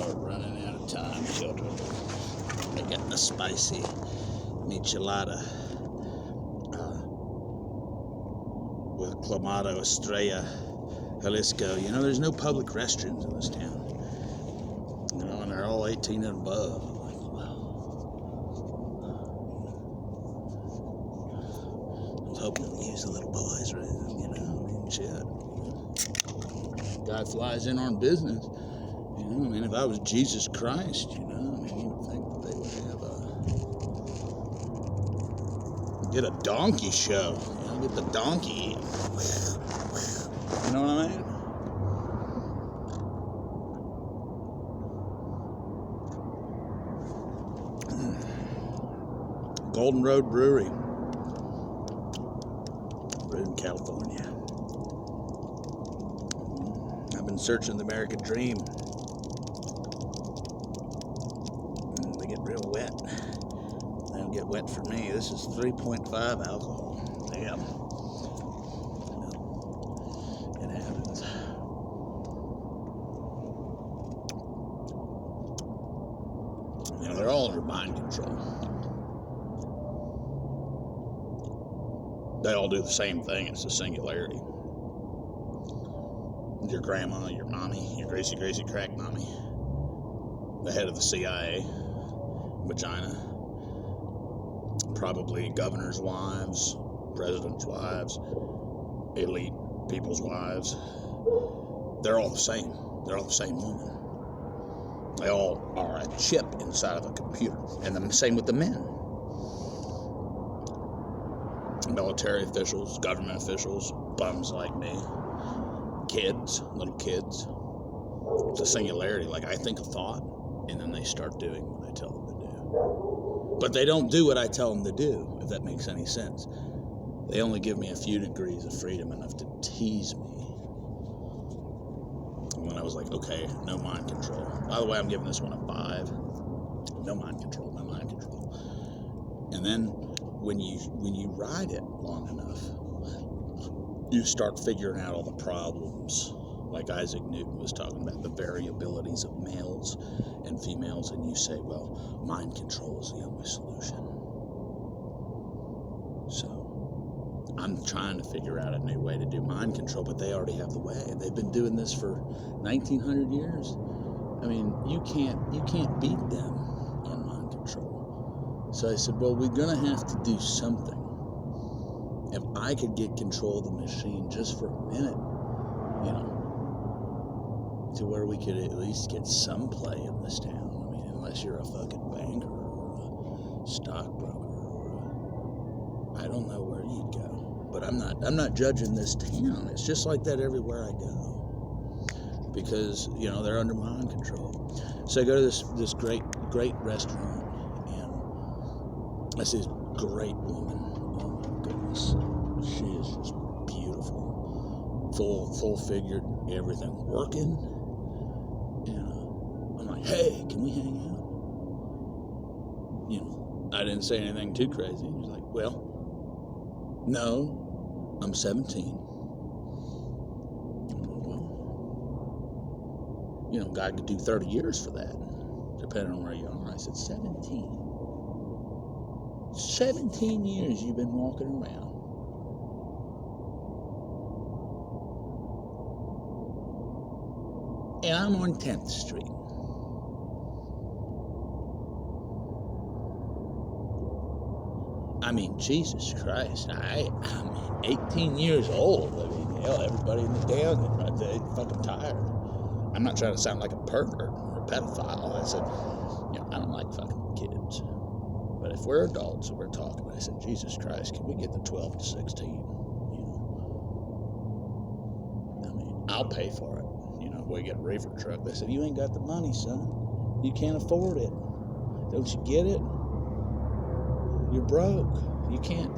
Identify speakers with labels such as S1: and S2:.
S1: start running out of time, children. I got the spicy Michelada with Michelada Estrella Jalisco. You know, there's no public restrooms in this town. You know, and they're all 18 and above. I'm like, wow. I was hoping to use the little boys, right? You know, I mean, shit. Guy flies in on business. You know, I mean, if I was Jesus Christ, you know, I mean, you would think that they would have get a donkey show. You know, get the donkey. You know what I mean? Golden Road Brewery, brewed in California. I've been searching the American dream. They get real wet. They don't get wet for me. This is 3.5 alcohol. Damn. It happens. You know, they're all under mind control. They all do the same thing. It's a singularity. Your grandma, your mommy, your Gracie crack mommy, the head of the CIA, vagina, probably governors' wives, presidents' wives, elite people's wives. They're all the same. They're all the same woman. They all are a chip inside of a computer. And the same with the men. Military officials, government officials, bums like me, kids, little kids. It's a singularity. Like, I think a thought, and then they start doing what I tell them to do. But they don't do what I tell them to do, if that makes any sense. They only give me a few degrees of freedom, enough to tease me. And then I was like, okay, no mind control. By the way, I'm giving this one a 5. No mind control, no mind control. And then when you ride it long enough, you start figuring out all the problems, like Isaac Newton was talking about, the variabilities of males and females, and you say, well, mind control is the only solution. So I'm trying to figure out a new way to do mind control, but they already have the way. They've been doing this for 1900 years. I mean, you can't beat them on mind control. So I said, well, we're going to have to do something. If I could get control of the machine just for a minute, you know, to where we could at least get some play in this town. I mean, unless you're a fucking banker or a stockbroker or I don't know where you'd go. But I'm not judging this town. It's just like that everywhere I go. Because, you know, they're under mind control. So I go to this great restaurant. I see this great woman. Oh my goodness. She is just beautiful. Full-figured, everything working. And I'm like, hey, can we hang out? You know, I didn't say anything too crazy. He was like, well, no, I'm 17. I'm like, well, you know, God could do 30 years for that, depending on where you are. I said, 17. 17 years you've been walking around. And I'm on 10th Street. I mean, Jesus Christ. I'm 18 years old. I mean, hell, everybody in the town, they're fucking tired. I'm not trying to sound like a pervert or a pedophile. I said, you know, I don't like fucking kids. But if we're adults and we're talking, I said, Jesus Christ, can we get the 12 to 16? You know, I mean, I'll pay for it. You know, we get a reefer truck. They said, you ain't got the money, son. You can't afford it. Don't you get it? You're broke. You can't